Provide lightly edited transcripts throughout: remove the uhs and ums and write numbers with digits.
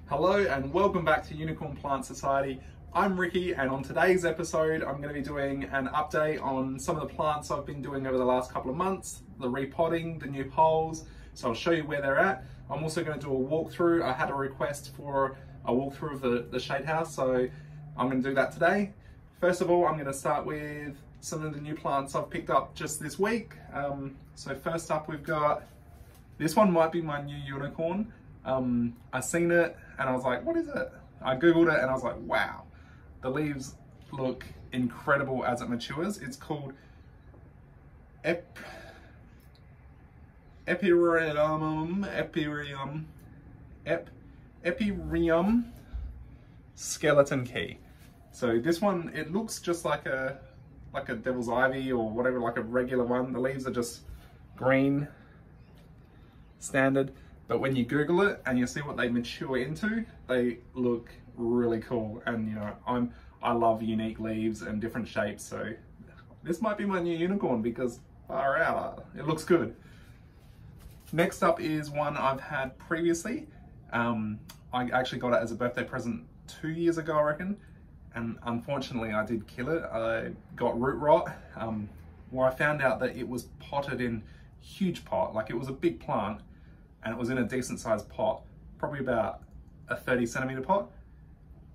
Hello and welcome back to Unicorn Plant Society. I'm Ricky, and on today's episode I'm going to be doing an update on some of the plants I've been doing over the last couple of months, the repotting, the new poles, so I'll show you where they're at. I'm also going to do a walkthrough. I had a request for a walkthrough of the shade house, so I'm going to do that today. First of all, I'm going to start with some of the new plants I've picked up just this week. So first up we've got, this one might be my new unicorn. I seen it and I was like, what is it? I googled it and I was like, wow, the leaves look incredible as it matures. It's called Epipremnum Skeleton Key. So this one, it looks just like a devil's ivy or whatever, like a regular one. The leaves are just green, standard. But when you Google it and you see what they mature into, they look really cool. And you know, I love unique leaves and different shapes, so this might be my new unicorn because far out, it looks good. Next up is one I've had previously. I actually got it as a birthday present 2 years ago, I reckon. And unfortunately I did kill it. I got root rot. Well, I found out that it was potted in huge pot, like it was a big plant. And it was in a decent sized pot, probably about a 30 centimeter pot.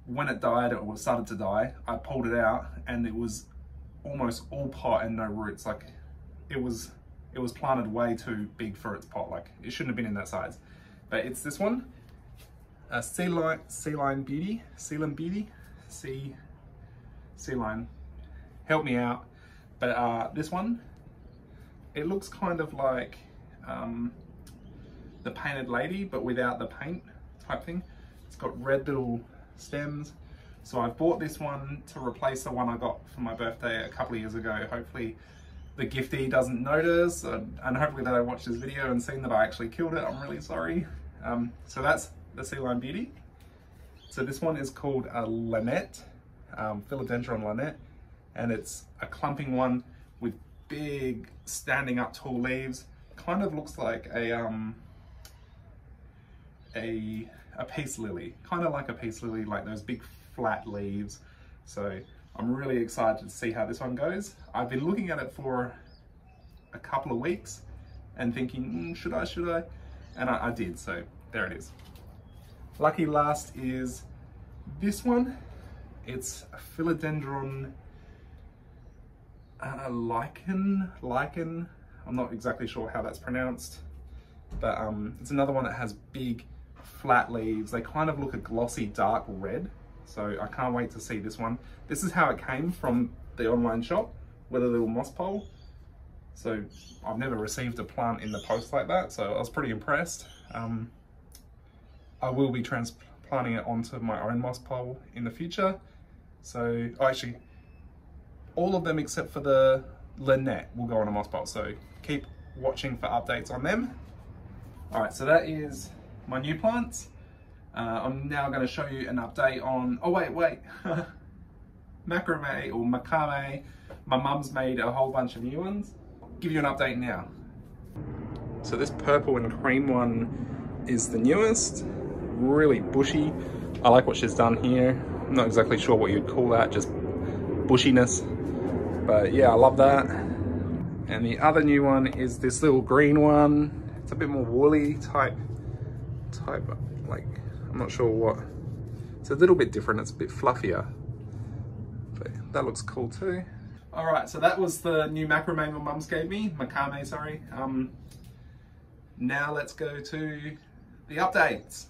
When it died, or started to die, I pulled it out and it was almost all pot and no roots. Like it was planted way too big for its pot. Like it shouldn't have been in that size. But it's this one, a Ceylon beauty. Help me out. But this one, it looks kind of like the painted lady, but without the paint type thing. It's got red little stems. So I've bought this one to replace the one I got for my birthday a couple of years ago. Hopefully the giftee doesn't notice, and hopefully they don't watch this video and seen that I actually killed it. I'm really sorry. So that's the Ceylon beauty. So this one is called a Lynette, Philodendron Lynette, and it's a clumping one with big standing up tall leaves. Kind of looks like a peace lily, kind of like a peace lily, like those big flat leaves. So I'm really excited to see how this one goes. I've been looking at it for a couple of weeks and thinking, should I? And I did, so there it is. Lucky last is this one. It's a Philodendron lichen. I'm not exactly sure how that's pronounced, but it's another one that has big flat leaves. They kind of look a glossy dark red, so I can't wait to see this one. This is how it came from the online shop with a little moss pole. So I've never received a plant in the post like that, so I was pretty impressed. I will be transplanting it onto my own moss pole in the future. So actually all of them except for the Lynette will go on a moss pole, so keep watching for updates on them. All right, so that is my new plants. I'm now going to show you an update on, oh wait, macrame or macrame. My mum's made a whole bunch of new ones. Give you an update now. So this purple and cream one is the newest, really bushy. I like what she's done here. I'm not exactly sure what you'd call that, just bushiness. But yeah, I love that. And the other new one is this little green one. It's a bit more woolly type, like, I'm not sure what. It's a little bit different, it's a bit fluffier. But that looks cool too. All right, so that was the new macrame my mum's gave me, macrame, sorry. Now let's go to the updates.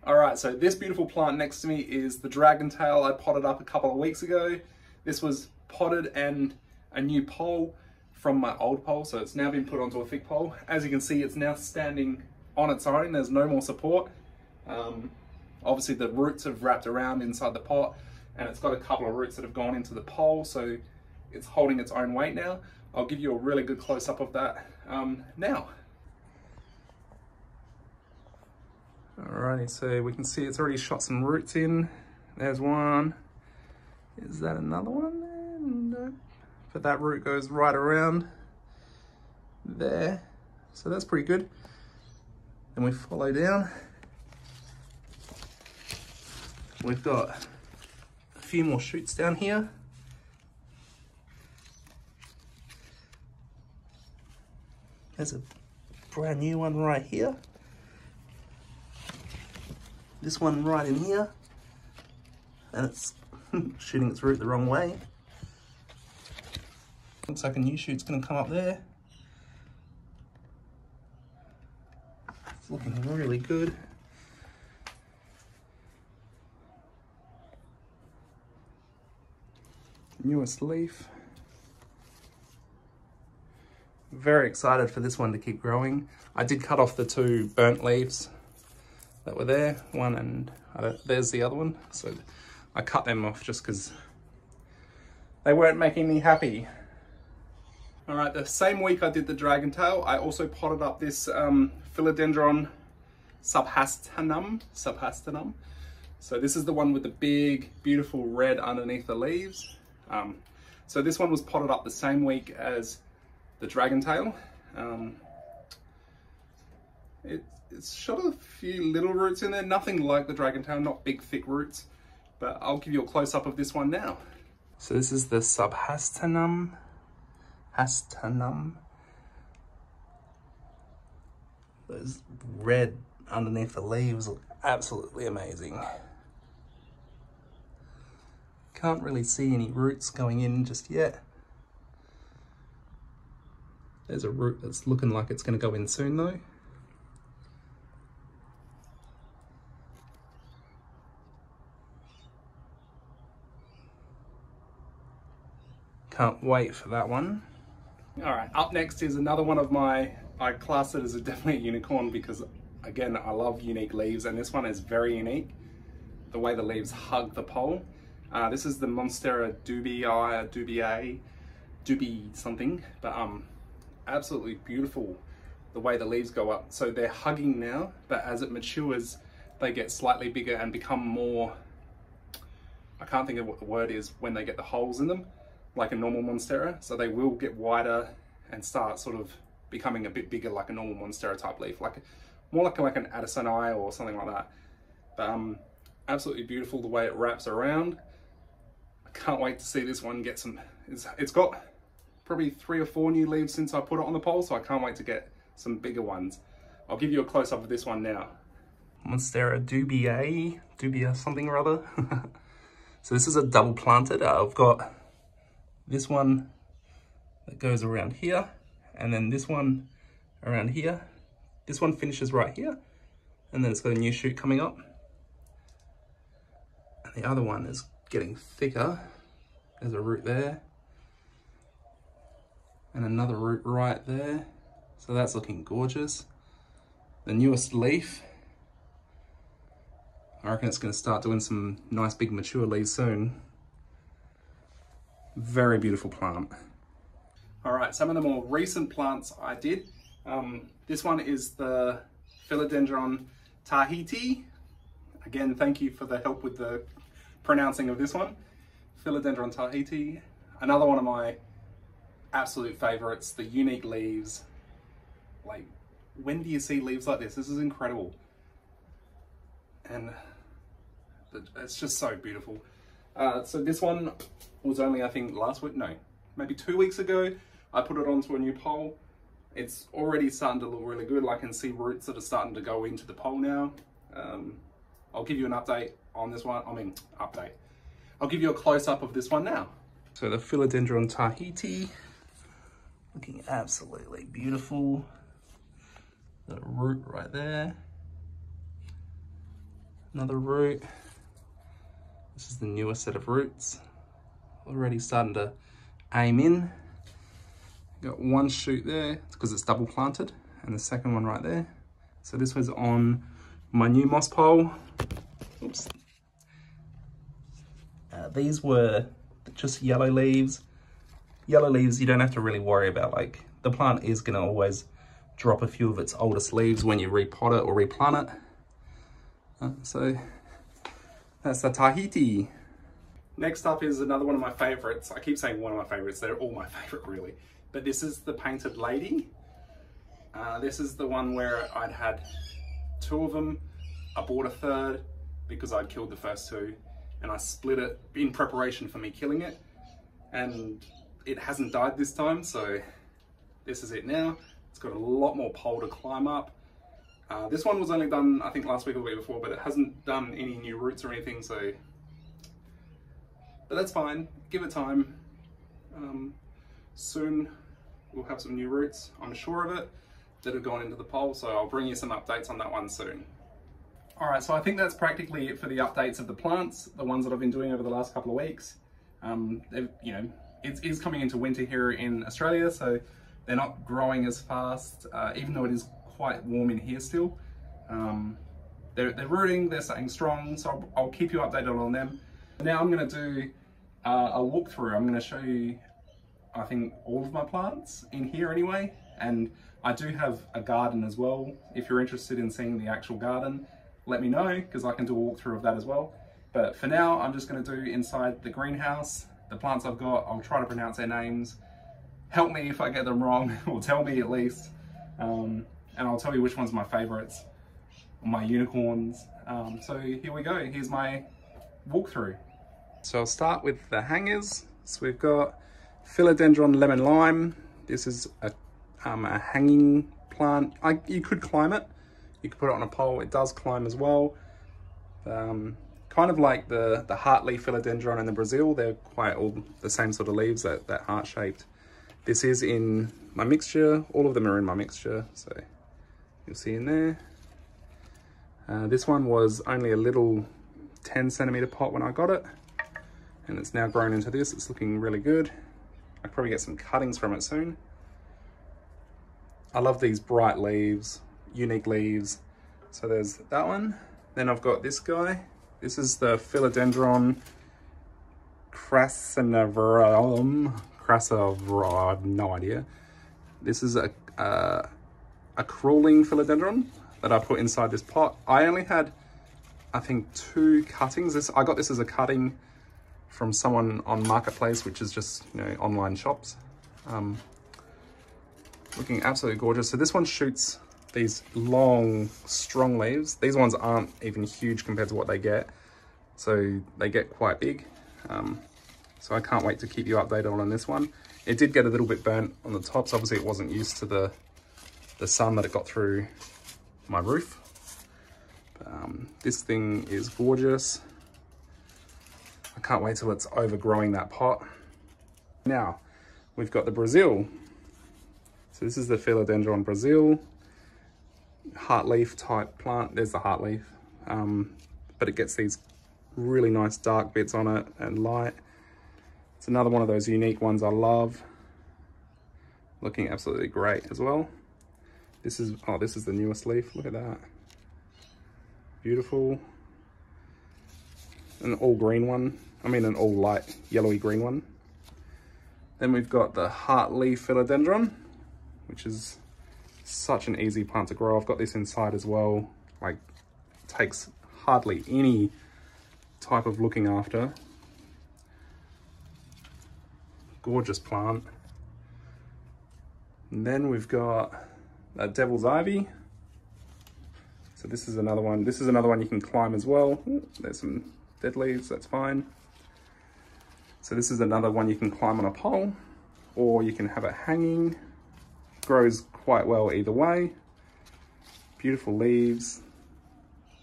All right, so this beautiful plant next to me is the dragon tail I potted up a couple of weeks ago. This was potted and a new pole from my old pole, so it's now been put onto a thick pole. As you can see, it's now standing on its own. There's no more support. Obviously the roots have wrapped around inside the pot, and it's got a couple of roots that have gone into the pole, so it's holding its own weight now. I'll give you a really good close-up of that now. Alrighty, so we can see it's already shot some roots in. There's one. Is that another one there? No. But that root goes right around there. So that's pretty good. Then we follow down. We've got a few more shoots down here. There's a brand new one right here. This one right in here. And it's shooting its root the wrong way. Looks like a new shoot's gonna come up there. It's looking really good. Newest leaf. Very excited for this one to keep growing. I did cut off the 2 burnt leaves that were there. One and there's the other one. So I cut them off just because they weren't making me happy. All right, the same week I did the dragon tail, I also potted up this Philodendron subhastenum. So this is the one with the big, beautiful red underneath the leaves. So this one was potted up the same week as the dragon tail. It's shot a few little roots in there, nothing like the dragon tail, not big thick roots, but I'll give you a close-up of this one now. So this is the subhastenum. Those red underneath the leaves look absolutely amazing. Can't really see any roots going in just yet. There's a root that's looking like it's going to go in soon though. Can't wait for that one. All right, up next is another one of my, I class it as definitely a unicorn because again, I love unique leaves and this one is very unique. The way the leaves hug the pole. This is the Monstera Dubia, something, but absolutely beautiful the way the leaves go up. So they're hugging now, but as it matures, they get slightly bigger and become more, I can't think of what the word is when they get the holes in them, like a normal Monstera. So they will get wider and start sort of becoming a bit bigger like a normal Monstera type leaf, like more like an Addisoni or something like that. But absolutely beautiful the way it wraps around. I can't wait to see this one get some, it's got probably 3 or 4 new leaves since I put it on the pole, so I can't wait to get some bigger ones. I'll give you a close-up of this one now. Monstera Dubia something or other. So this is a double planted. I've got this one that goes around here, and then this one around here. This one finishes right here, and then it's got a new shoot coming up. And the other one is getting thicker. There's a root there. And another root right there. So that's looking gorgeous. The newest leaf. I reckon it's going to start doing some nice big mature leaves soon. Very beautiful plant. All right, some of the more recent plants I did. This one is the Philodendron Tahiti. Again, thank you for the help with the pronouncing of this one. Philodendron Tahiti. Another one of my absolute favorites, the unique leaves. Like, when do you see leaves like this? This is incredible. And it's just so beautiful. So this one was only, I think, last week, no, maybe 2 weeks ago, I put it onto a new pole. It's already starting to look really good. I can see roots that are starting to go into the pole now. I'll give you an update on this one. I'll give you a close-up of this one now. So the Philodendron Tahiti, looking absolutely beautiful. The root right there. Another root. This is the newest set of roots. Already starting to aim in. Got one shoot there, it's because it's double planted, and the second one right there. So this was on my new moss pole. Oops. These were just yellow leaves. Yellow leaves you don't have to really worry about. Like, the plant is going to always drop a few of its oldest leaves when you repot it or replant it. So that's the Tahiti. Next up is another one of my favorites. I keep saying one of my favorites, they're all my favorite really. But this is the Painted Lady. This is the one where I'd had 2 of them. I bought a third. because I'd killed the first two, and I split it in preparation for me killing it, and it hasn't died this time, so this is it now. It's got a lot more pole to climb up. This one was only done, I think, last week or the week before, but it hasn't done any new roots or anything, so... But that's fine, give it time. Soon we'll have some new roots, I'm sure of it, that have gone into the pole, so I'll bring you some updates on that one soon. Alright, so I think that's practically it for the updates of the plants, the ones that I've been doing over the last couple of weeks. You know, it is coming into winter here in Australia, so they're not growing as fast, even though it is quite warm in here still. They're rooting, they're staying strong, so I'll keep you updated on them. Now I'm going to do a walkthrough. I'm going to show you, I think, all of my plants in here anyway, and I do have a garden as well. If you're interested in seeing the actual garden, let me know, because I can do a walkthrough of that as well. But for now, I'm just going to do inside the greenhouse, the plants I've got. I'll try to pronounce their names. Help me if I get them wrong, or tell me at least. And I'll tell you which one's my favorites, my unicorns. So here we go, here's my walkthrough. So I'll start with the hangers. So we've got Philodendron Lemon Lime. This is a hanging plant. You could climb it. You could put it on a pole. It does climb as well. Kind of like the heart-leaf philodendron in the Brazil. They're quite all the same sort of leaves, that heart-shaped. This is in my mixture. All of them are in my mixture, so you'll see in there. This one was only a little 10 centimeter pot when I got it, and it's now grown into this. It's looking really good. I'll probably get some cuttings from it soon. I love these bright leaves, unique leaves. So there's that one. Then I've got this guy. This is the Philodendron Crassinaverum. I have no idea. This is a crawling philodendron that I put inside this pot. I only had, I think, 2 cuttings. I got this as a cutting from someone on Marketplace, which is just, you know, online shops. Looking absolutely gorgeous. So this one shoots these long, strong leaves. These ones aren't even huge compared to what they get, so they get quite big. So I can't wait to keep you updated on this one. It did get a little bit burnt on the tops. Obviously it wasn't used to the sun that it got through my roof. This thing is gorgeous. I can't wait till it's overgrowing that pot. Now, we've got the Brazil. So this is the Philodendron Brazil. Heartleaf type plant. There's the heartleaf. But it gets these really nice dark bits on it and light. It's another one of those unique ones I love. Looking absolutely great as well. This is the newest leaf. Look at that. Beautiful. An all green one. I mean an all light yellowy green one. Then we've got the heartleaf philodendron, which is such an easy plant to grow. I've got this inside as well. Like, takes hardly any type of looking after. Gorgeous plant. And then we've got devil's ivy. So this is another one. This is another one you can climb as well. Ooh, there's some dead leaves, that's fine. So this is another one you can climb on a pole, or you can have it hanging. Grows quite well either way. Beautiful leaves.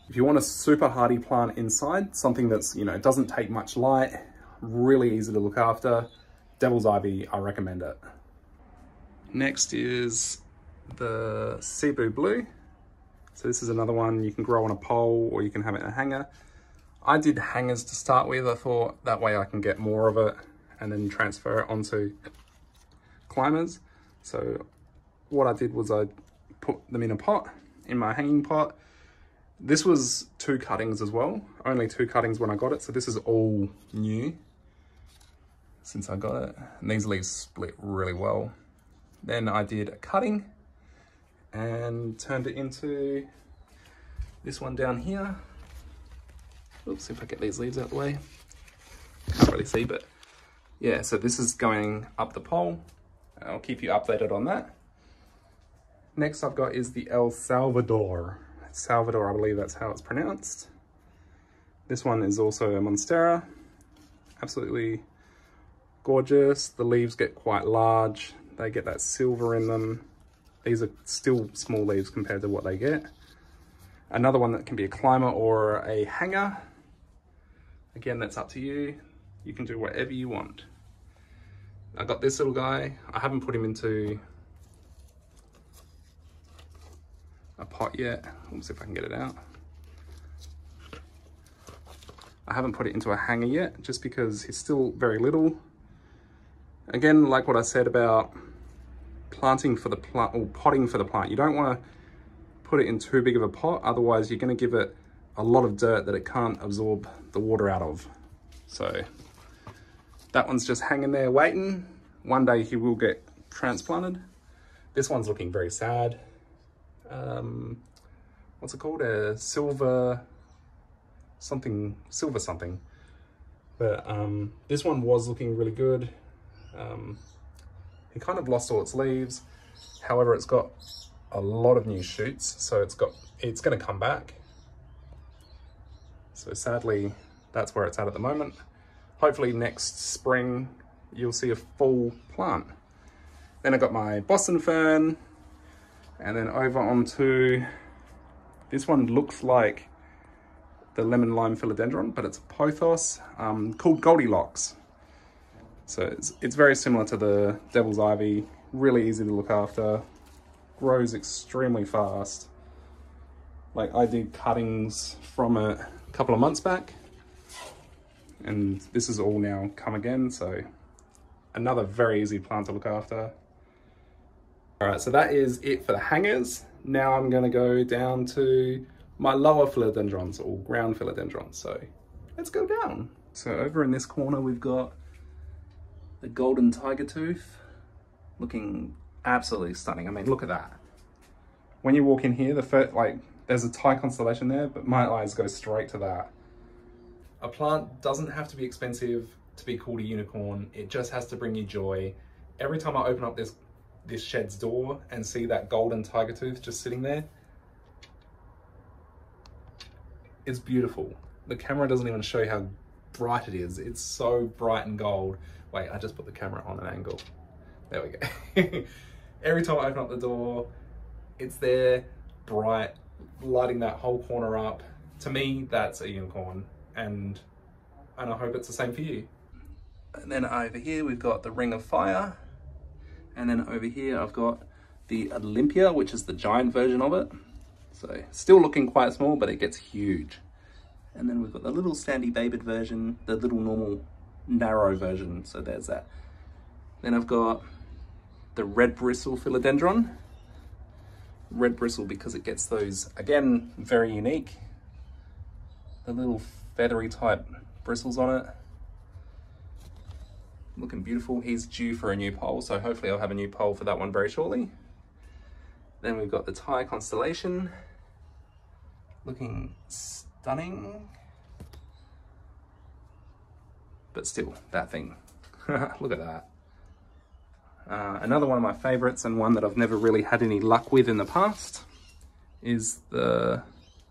If you want a super hardy plant inside, something that's, you know, doesn't take much light, really easy to look after, devil's ivy, I recommend it. Next is the Cebu Blue. So this is another one you can grow on a pole, or you can have it in a hanger. I did hangers to start with. I thought that way I can get more of it and then transfer it onto climbers. So what I did was I put them in a pot, in my hanging pot. This was 2 cuttings as well, only 2 cuttings when I got it. So this is all new since I got it. And these leaves split really well. Then I did a cutting and turned it into this one down here. Oops, if I get these leaves out of the way. Can't really see, but yeah, so this is going up the pole. I'll keep you updated on that. Next I've got is the El Salvador. Salvador, I believe that's how it's pronounced. This one is also a Monstera. Absolutely gorgeous. The leaves get quite large. They get that silver in them. These are still small leaves compared to what they get. Another one that can be a climber or a hanger. Again, that's up to you. You can do whatever you want. I got this little guy. I haven't put him into a pot yet. Let's see if I can get it out. I haven't put it into a hanger yet, just because he's still very little. Again, like what I said about planting for the plant, or potting for the plant, you don't want to put it in too big of a pot, otherwise you're going to give it a lot of dirt that it can't absorb the water out of. So that one's just hanging there waiting. One day he will get transplanted. This one's looking very sad. What's it called? A silver something. But this one was looking really good. It kind of lost all its leaves. However, it's got a lot of new shoots, so it's going to come back. So sadly, that's where it's at the moment. Hopefully next spring, you'll see a full plant. Then I got my Boston fern, and then over onto, this one looks like the lemon lime philodendron, but it's a pothos called Goldilocks. So it's very similar to the devil's ivy, really easy to look after, grows extremely fast. Like, I did cuttings from it a couple of months back, and this is all now come again, so another very easy plant to look after. All right, so that is it for the hangers. Now I'm gonna go down to my lower philodendrons, or ground philodendrons, so let's go down. So over in this corner, we've got the golden tiger tooth, looking absolutely stunning. I mean, look at that. When you walk in here, there's a Thai constellation there, but my eyes go straight to that. A plant doesn't have to be expensive to be called a unicorn. It just has to bring you joy. Every time I open up this shed's door and see that golden tiger tooth just sitting there, it's beautiful. The camera doesn't even show you how bright it is. It's so bright and gold. Wait, I just put the camera on an angle. There we go. Every time I open up the door, it's there, bright, lighting that whole corner up. To me, that's a unicorn, and I hope it's the same for you. And then over here, we've got the Ring of Fire. And then over here, I've got the Olympia, which is the giant version of it. So still looking quite small, but it gets huge. And then we've got the little sandy babid version, the little normal narrow version. So there's that. Then I've got the red bristle philodendron. Red bristle because it gets those, again, very unique, the little feathery type bristles on it. Looking beautiful. He's due for a new pole, so hopefully I'll have a new pole for that one very shortly. Then we've got the Thai constellation, looking stunning, but still, that thing. Look at that. Another one of my favorites, and one that I've never really had any luck with in the past, is the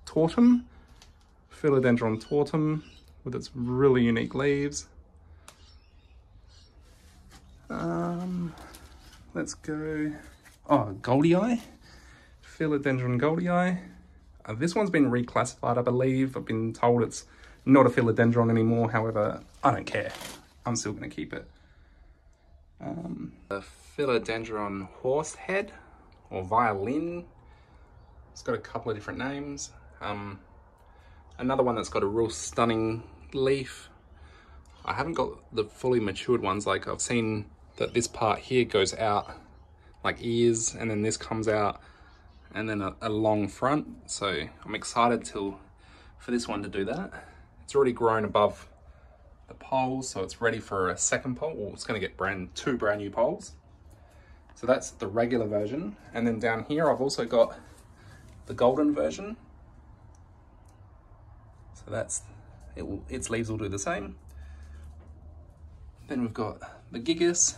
Tortum, Philodendron Tortum, with its really unique leaves. Let's go, Goldii, Philodendron Goldii. This one's been reclassified, I believe. I've been told it's not a philodendron anymore. However, I don't care. I'm still going to keep it. The Philodendron Horsehead, or Violin. It's got a couple of different names. Another one that's got a real stunning leaf. I haven't got the fully matured ones. Like, I've seen that this part here goes out like ears, and then this comes out, and then a long front. So I'm excited for this one to do that. It's already grown above the poles, so it's ready for a second pole. Well, it's going to get two brand new poles. So that's the regular version. And then down here, I've also got the golden version. So its leaves will do the same. Then we've got the Gigas,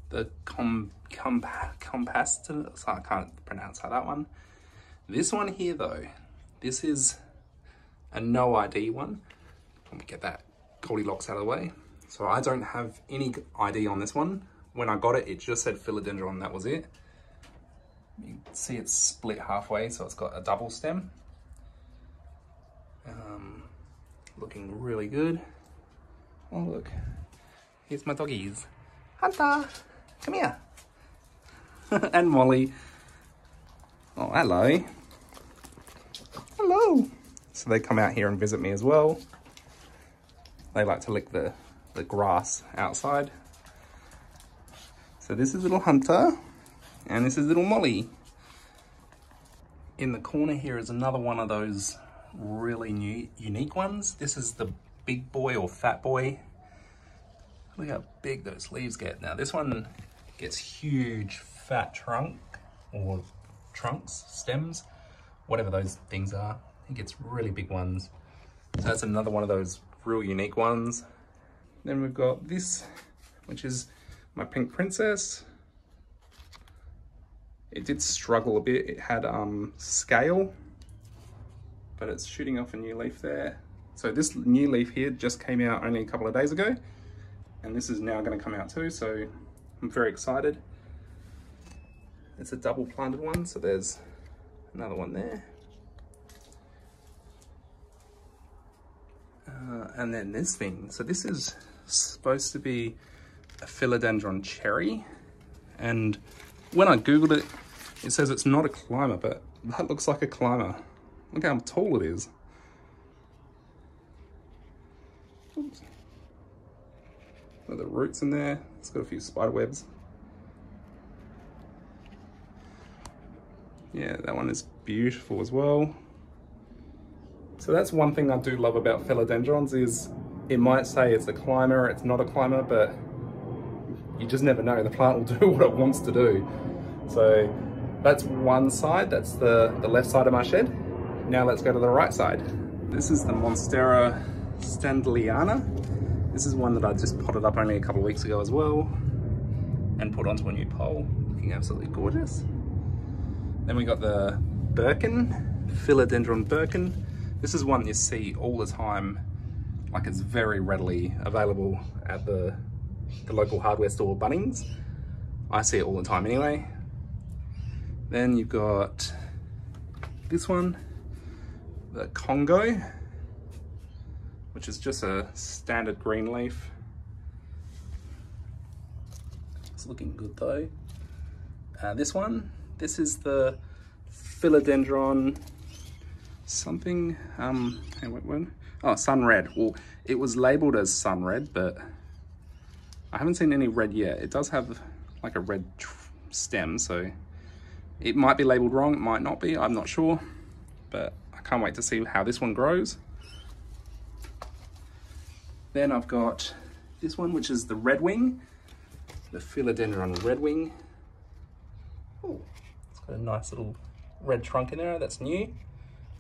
the Compastus, I can't pronounce how that one. This one here though, this is a no ID one. Let me get that Goldilocks out of the way. So I don't have any ID on this one. When I got it, it just said Philodendron, that was it. You can see it's split halfway, so it's got a double stem. Looking really good. Oh look, here's my doggies. Hunter, come here. And Molly. Oh, hello. Hello. So they come out here and visit me as well. They like to lick the grass outside. So this is little Hunter, and this is little Molly. In the corner here is another one of those really unique ones. This is the big boy or fat boy. Look how big those leaves get. Now this one gets huge fat trunk or trunks, stems, whatever those things are. It gets really big ones. So that's another one of those real unique ones. Then we've got this, which is my pink princess. It did struggle a bit. It had scale, but it's shooting off a new leaf there. So this new leaf here just came out only a couple of days ago, and this is now going to come out too, so I'm very excited. It's a double planted one, so there's another one there. And then this thing. So this is supposed to be a Philodendron cherry, and when I googled it, it says it's not a climber, but that looks like a climber. Look how tall it is. Oops. Got the roots in there. It's got a few spider webs. Yeah, that one is beautiful as well. So that's one thing I do love about Philodendrons is it might say it's a climber, it's not a climber, but you just never know. The plant will do what it wants to do. So that's one side, that's the left side of my shed. Now let's go to the right side. This is the Monstera Standleyana. This is one that I just potted up only a couple of weeks ago as well and put onto a new pole. Looking absolutely gorgeous. Then we got the Birkin, Philodendron Birkin. This is one you see all the time, like it's very readily available at the local hardware store, Bunnings. I see it all the time anyway. Then you've got this one, the Congo, which is just a standard green leaf. It's looking good though. This one, this is the Philodendron something, oh, sun red. Well, it was labeled as sun red, but I haven't seen any red yet. It does have like a red stem, so it might be labeled wrong, it might not be, I'm not sure, but I can't wait to see how this one grows. Then I've got this one, which is the red wing, the Philodendron red wing. Oh, it's got a nice little red trunk in there, that's new.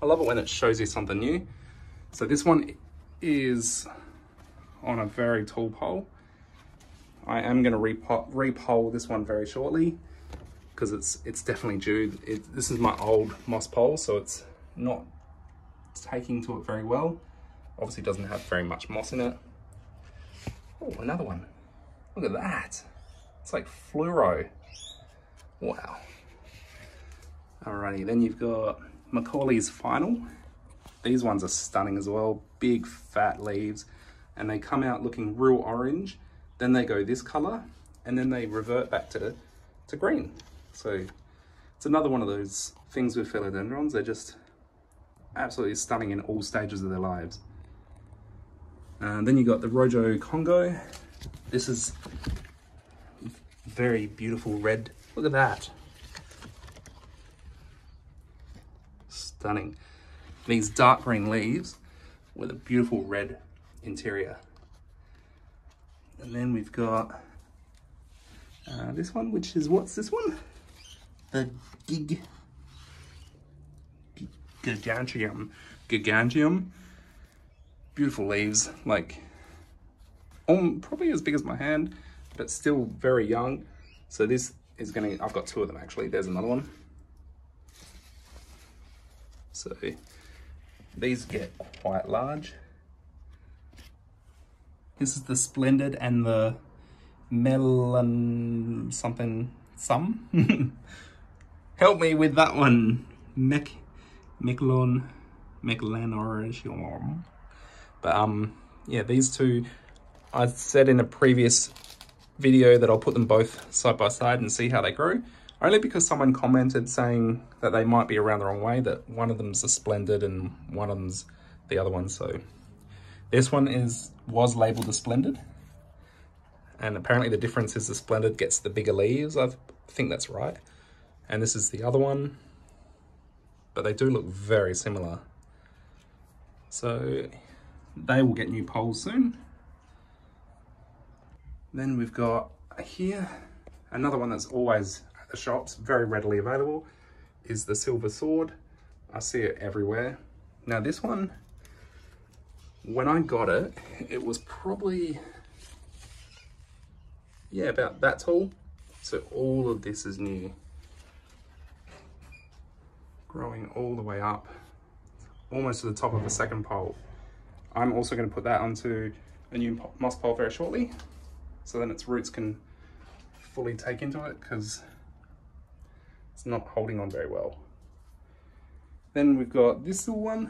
I love it when it shows you something new. So this one is on a very tall pole. I am going to repole this one very shortly because it's definitely due. This is my old moss pole, so it's not taking to it very well. Obviously doesn't have very much moss in it. Oh, another one. Look at that. It's like fluoro. Wow. Alrighty, then you've got Macaulay's Final. These ones are stunning as well. Big fat leaves, and they come out looking real orange. Then they go this color, and then they revert back to green. So it's another one of those things with Philodendrons. They're just absolutely stunning in all stages of their lives. And then you got the Rojo Congo. This is very beautiful red. Look at that. Stunning. These dark green leaves with a beautiful red interior. And then we've got this one, which is, what's this one? The Giganteum. Beautiful leaves, like probably as big as my hand, but still very young. So this is gonna, I've got two of them actually. There's another one. So These get quite large. This is the Splendid and the Melon something some. Help me with that one. Megalon Orange. But yeah, these two, I said in a previous video that I'll put them both side by side and see how they grow. Only because someone commented saying that they might be around the wrong way, that one of them's a Splendid and one of them's the other one. So this one was labeled a Splendid, and apparently the difference is the Splendid gets the bigger leaves. I think that's right. And this is the other one, but they do look very similar. So they will get new poles soon. Then we've got here, another one that's always at the shops, very readily available, is the Silver Sword. I see it everywhere. Now this one, when I got it, it was probably, yeah, about that tall. So all of this is new. Growing all the way up, almost to the top of the second pole. I'm also going to put that onto a new moss pole very shortly, so then its roots can fully take into it, because it's not holding on very well. Then we've got this little one.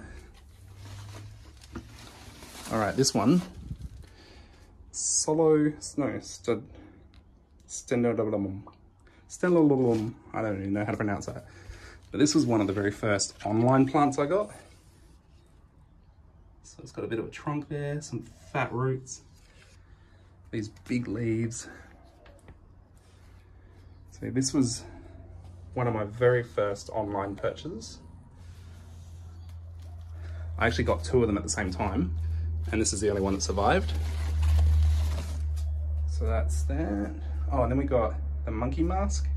All right, this one, Stenodulum. I don't even know how to pronounce that. But this was one of the very first online plants I got. So it's got a bit of a trunk there, some fat roots, these big leaves. So this was one of my very first online purchases. I actually got two of them at the same time, and this is the only one that survived. So that's that. Oh, and then we got the monkey mask,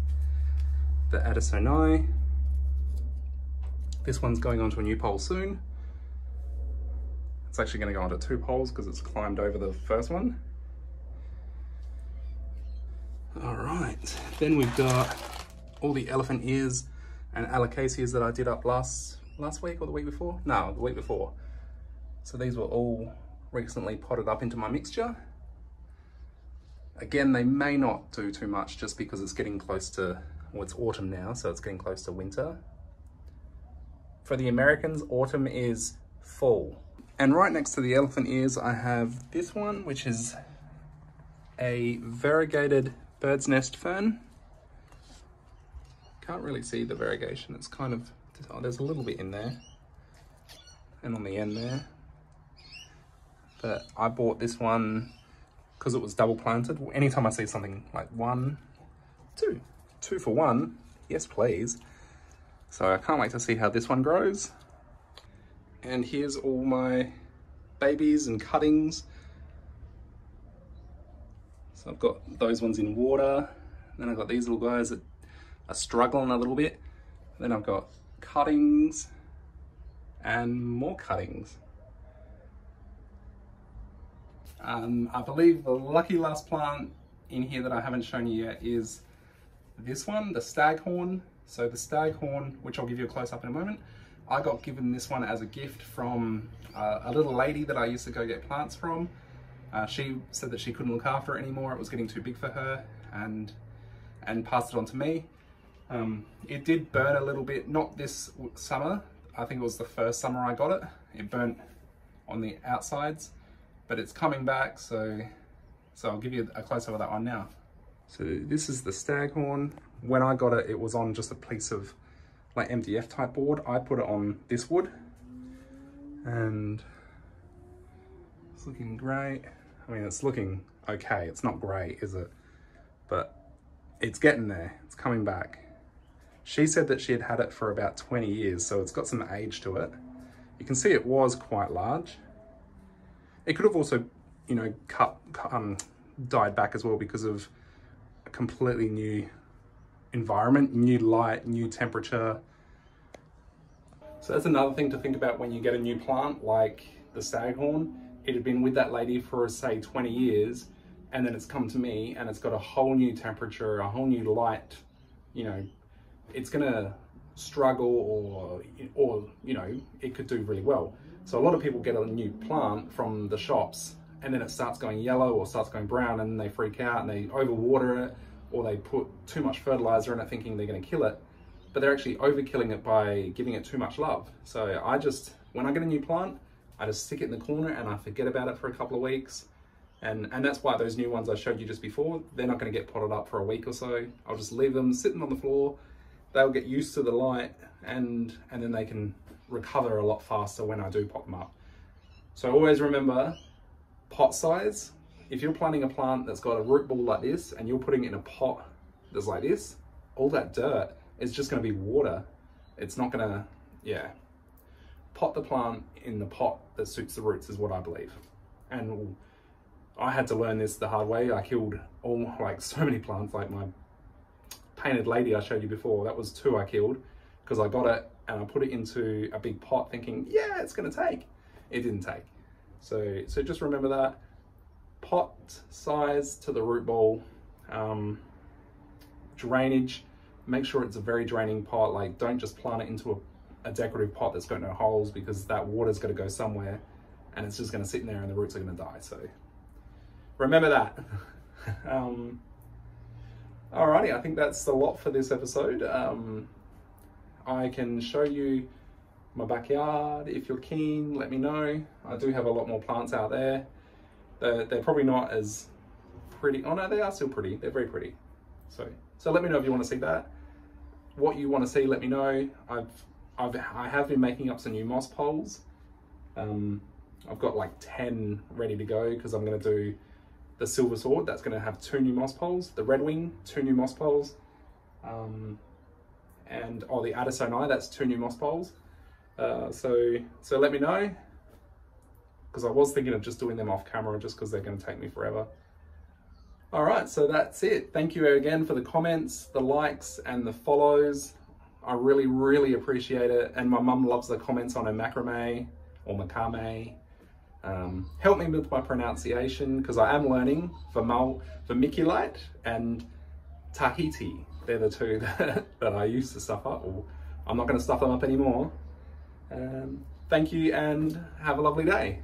the Addisoni. This one's going onto a new pole soon. It's actually going to go onto 2 poles because it's climbed over the first one. All right, then we've got all the elephant ears and alocasias that I did up last week or the week before? No, the week before. So these were all recently potted up into my mixture. Again, they may not do too much just because it's getting close to, well, it's autumn now, so it's getting close to winter. For the Americans, autumn is fall. And right next to the elephant ears, I have this one, which is a variegated bird's nest fern. Can't really see the variegation. It's kind of, oh, there's a little bit in there and on the end there. But I bought this one because it was double planted. Anytime I see something like 1, 2, 2 for 1, yes please. So I can't wait to see how this one grows. And here's all my babies and cuttings. So I've got those ones in water. Then I've got these little guys that are struggling a little bit. Then I've got cuttings and more cuttings. I believe the lucky last plant in here that I haven't shown you yet is this one, the staghorn. So the staghorn, which I'll give you a close up in a moment, I got given this one as a gift from a little lady that I used to go get plants from. She said that she couldn't look after it anymore, it was getting too big for her, and passed it on to me. It did burn a little bit, not this summer, I think it was the first summer I got it. It burnt on the outsides, but it's coming back, so I'll give you a close-up of that one now. So this is the staghorn. When I got it, it was on just a piece of like MDF type board. I put it on this wood, and it's looking great. I mean, it's looking okay. It's not great, is it? But it's getting there. It's coming back. She said that she had had it for about 20 years, so it's got some age to it. You can see it was quite large. It could have also, you know, died back as well because of a completely new environment, new light, new temperature. So that's another thing to think about when you get a new plant like the staghorn. It had been with that lady for, say, 20 years, and then it's come to me and it's got a whole new temperature, a whole new light. You know, it's gonna struggle, or you know, it could do really well. So a lot of people get a new plant from the shops and then it starts going yellow or starts going brown, and they freak out and they overwater it, or they put too much fertilizer in it thinking they're going to kill it, but they're actually overkilling it by giving it too much love. So I just, when I get a new plant, I just stick it in the corner and I forget about it for a couple of weeks. And that's why those new ones I showed you just before, they're not going to get potted up for a week or so. I'll just leave them sitting on the floor. They'll get used to the light, and then they can recover a lot faster when I do pot them up. So always remember, pot size. If you're planting a plant that's got a root ball like this and you're putting it in a pot that's like this, all that dirt is just going to be water. It's not going to, yeah. Pot the plant in the pot that suits the roots is what I believe. And I had to learn this the hard way. I killed so many plants, like my painted lady I showed you before. That was 2 I killed because I got it and I put it into a big pot thinking, yeah, it's going to take. It didn't take. So just remember that. Pot size to the root ball. Drainage. Make sure it's a very draining pot. Like, don't just plant it into a decorative pot that's got no holes, because that water's got to go somewhere and it's just going to sit in there and the roots are going to die. So remember that. Alrighty, I think that's a lot for this episode. I can show you my backyard if you're keen. Let me know. I do have a lot more plants out there. They're probably not as pretty. Oh no, they are still pretty. They're very pretty. So let me know if you want to see that. What you want to see, let me know. I have been making up some new moss poles. I've got like 10 ready to go because I'm going to do the silver sword. That's going to have 2 new moss poles. The red wing, 2 new moss poles. And the Addisoni, that's 2 new moss poles. So let me know, because I was thinking of just doing them off camera just because they're going to take me forever. All right, so that's it. Thank you again for the comments, the likes, and the follows. I really, really appreciate it. And my mum loves the comments on her macrame or macrame. Help me with my pronunciation, because I am learning vermiculite and Tahiti. They're the 2 that I used to stuff up. Or I'm not going to stuff them up anymore. Thank you and have a lovely day.